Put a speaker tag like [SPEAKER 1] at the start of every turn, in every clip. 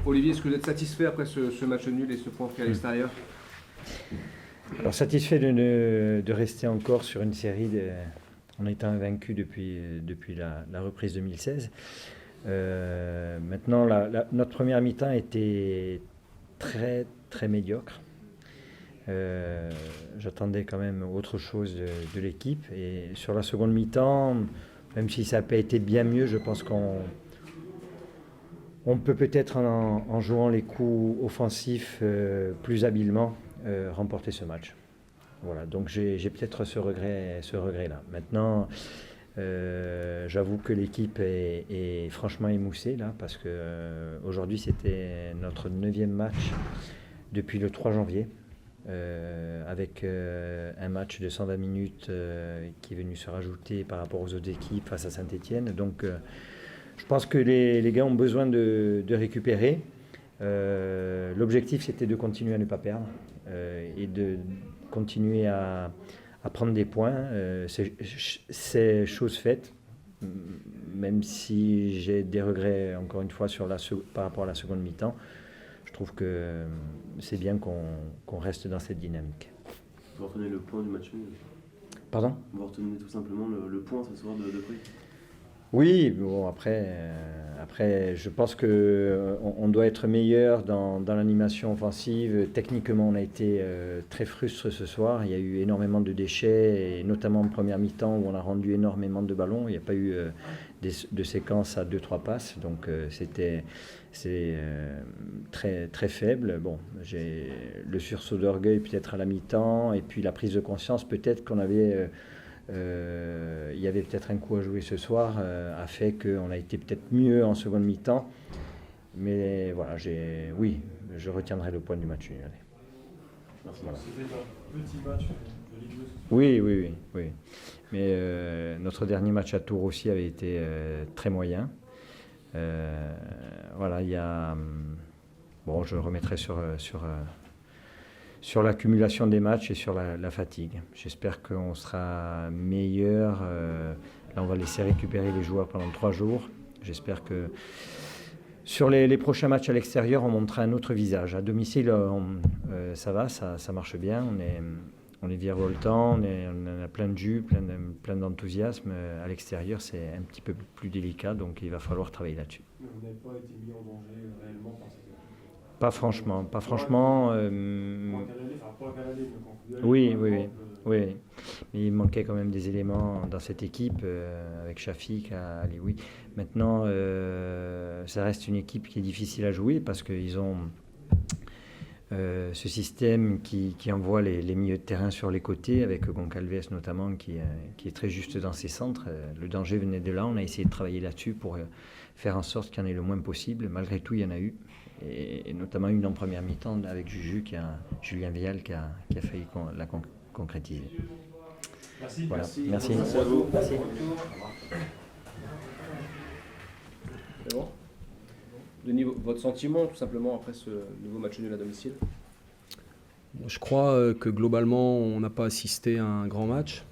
[SPEAKER 1] Olivier, est-ce que vous êtes satisfait après ce match nul et ce point pris à l'extérieur?
[SPEAKER 2] Alors satisfait de rester encore sur une série en étant invaincu depuis la reprise 2016. Maintenant, notre première mi-temps était très très médiocre. J'attendais quand même autre chose de l'équipe. Et sur la seconde mi-temps, même si ça n'a pas été bien mieux, je pense qu'on peut peut-être en jouant les coups offensifs plus habilement remporter ce match. Voilà, donc j'ai peut-être ce regret-là. Maintenant, j'avoue que l'équipe est franchement émoussée là, parce que aujourd'hui c'était notre 9e match depuis le 3 janvier, avec un match de 120 minutes qui est venu se rajouter par rapport aux autres équipes face à Saint-Étienne. Donc je pense que les gars ont besoin de récupérer. L'objectif c'était de continuer à ne pas perdre et de continuer à prendre des points. C'est chose faite, même si j'ai des regrets encore une fois par rapport à la seconde mi-temps. Je trouve que c'est bien qu'on reste dans cette dynamique.
[SPEAKER 3] Vous retenez le point du match nul?
[SPEAKER 2] Pardon?
[SPEAKER 3] Vous retenez tout simplement le point ce soir de prix?
[SPEAKER 2] Oui, bon, après je pense qu'on doit être meilleur dans l'animation offensive. Techniquement, on a été très frustre ce soir. Il y a eu énormément de déchets, et notamment en première mi-temps où on a rendu énormément de ballons. Il n'y a pas eu de séquence à 2-3 passes, donc c'est très, très faible. Bon, j'ai le sursaut d'orgueil peut-être à la mi-temps, et puis la prise de conscience peut-être qu'on avait... il y avait peut-être un coup à jouer ce soir, a fait qu'on a été peut-être mieux en seconde mi-temps. Mais voilà, oui, je retiendrai le point du match nul.
[SPEAKER 4] Voilà. C'était un petit match de Ligue
[SPEAKER 2] Oui.2. Mais notre dernier match à Tours aussi avait été très moyen. Voilà, il y a... Bon, je remettrai sur l'accumulation des matchs et sur la fatigue. J'espère qu'on sera meilleur. Là, on va laisser récupérer les joueurs pendant 3 jours. J'espère que sur les prochains matchs à l'extérieur, on montrera un autre visage. À domicile, ça va, ça marche bien. On est virevoltant, on a plein de jus, plein d'enthousiasme. À l'extérieur, c'est un petit peu plus délicat, donc il va falloir travailler là-dessus.
[SPEAKER 4] Mais vous n'avez pas été mis en danger réellement par cette équipe?
[SPEAKER 2] Pas franchement. Oui. Mais il manquait quand même des éléments dans cette équipe, avec Shafik, Alioui. Maintenant, ça reste une équipe qui est difficile à jouer parce qu'ils ont ce système qui envoie les milieux de terrain sur les côtés, avec Goncalves notamment, qui est très juste dans ses centres. Le danger venait de là. On a essayé de travailler là-dessus pour faire en sorte qu'il y en ait le moins possible. Malgré tout, il y en a eu. Et notamment une en première mi-temps avec Julien Vial qui a failli la concrétiser.
[SPEAKER 4] Merci.
[SPEAKER 2] Voilà. Merci.
[SPEAKER 1] Merci à vous.
[SPEAKER 2] Merci.
[SPEAKER 1] C'est bon? Denis, votre sentiment tout simplement après ce nouveau match nul à domicile?
[SPEAKER 5] Je crois que globalement on n'a pas assisté à un grand match.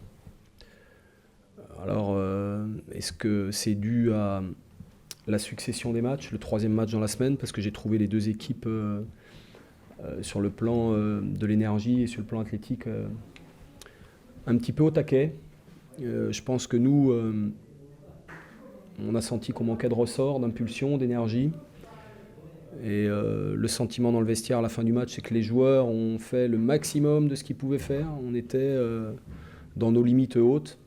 [SPEAKER 5] Alors est-ce que c'est dû à la succession des matchs, le 3e match dans la semaine, parce que j'ai trouvé les 2 équipes sur le plan de l'énergie et sur le plan athlétique un petit peu au taquet. Je pense que nous, on a senti qu'on manquait de ressort, d'impulsion, d'énergie. Et le sentiment dans le vestiaire à la fin du match, c'est que les joueurs ont fait le maximum de ce qu'ils pouvaient faire. On était dans nos limites hautes.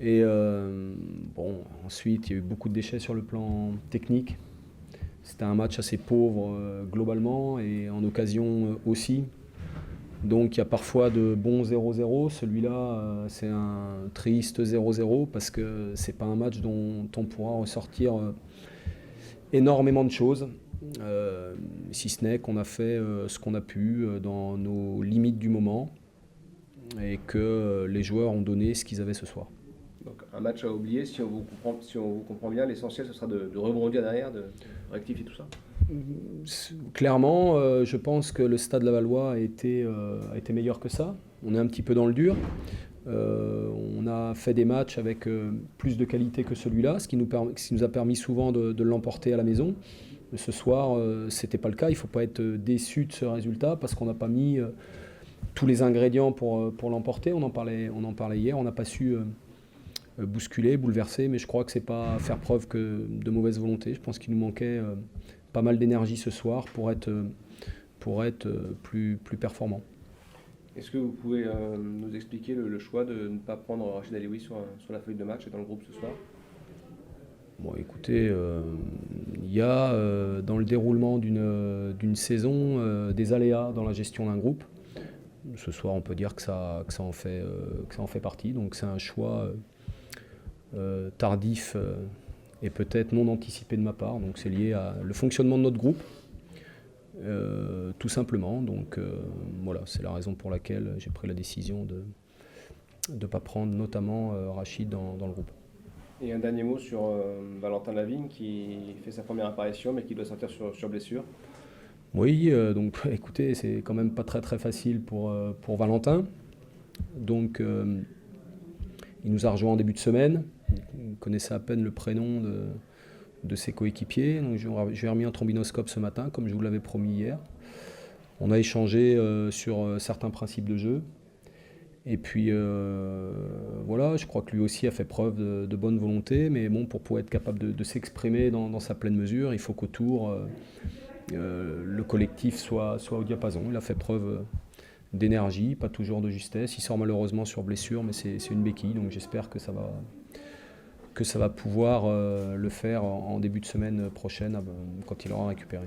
[SPEAKER 5] Et ensuite, il y a eu beaucoup de déchets sur le plan technique. C'était un match assez pauvre globalement et en occasion aussi. Donc il y a parfois de bons 0-0. Celui-là, c'est un triste 0-0 parce que c'est pas un match dont on pourra ressortir énormément de choses. Si ce n'est qu'on a fait ce qu'on a pu dans nos limites du moment et que les joueurs ont donné ce qu'ils avaient ce soir.
[SPEAKER 1] Donc un match à oublier, si on vous comprend bien, l'essentiel ce sera de rebondir derrière, de rectifier tout ça.
[SPEAKER 5] Clairement, je pense que le Stade Lavallois a été meilleur que ça. On est un petit peu dans le dur. On a fait des matchs avec plus de qualité que celui-là, ce qui nous a permis souvent de l'emporter à la maison. Ce soir, c'était pas le cas. Il ne faut pas être déçu de ce résultat parce qu'on n'a pas mis tous les ingrédients pour l'emporter. On en parlait hier. On n'a pas su bousculer, bouleverser, mais je crois que c'est pas faire preuve que de mauvaise volonté. Je pense qu'il nous manquait pas mal d'énergie ce soir pour être plus performant.
[SPEAKER 1] Est-ce que vous pouvez nous expliquer le choix de ne pas prendre Rachid Alioui sur la feuille de match et dans le groupe ce soir?
[SPEAKER 5] Bon, écoutez, il y a dans le déroulement d'une saison des aléas dans la gestion d'un groupe. Ce soir, on peut dire que ça en fait partie. Donc c'est un choix tardif et peut-être non anticipé de ma part. Donc c'est lié à le fonctionnement de notre groupe, tout simplement. Donc voilà, c'est la raison pour laquelle j'ai pris la décision de ne pas prendre notamment Rachid dans le groupe.
[SPEAKER 1] Et un dernier mot sur Valentin Lavigne qui fait sa première apparition mais qui doit sortir sur blessure.
[SPEAKER 5] Oui, donc écoutez, c'est quand même pas très très facile pour Valentin. Donc il nous a rejoint en début de semaine. Il connaissait à peine le prénom de ses coéquipiers. Donc je lui ai remis un trombinoscope ce matin, comme je vous l'avais promis hier. On a échangé sur certains principes de jeu. Et puis voilà, je crois que lui aussi a fait preuve de bonne volonté. Mais bon, pour pouvoir être capable de s'exprimer dans sa pleine mesure, il faut qu'autour le collectif soit au diapason. Il a fait preuve d'énergie, pas toujours de justesse. Il sort malheureusement sur blessure, mais c'est une béquille. Donc j'espère que ça va pouvoir le faire en début de semaine prochaine quand il aura récupéré.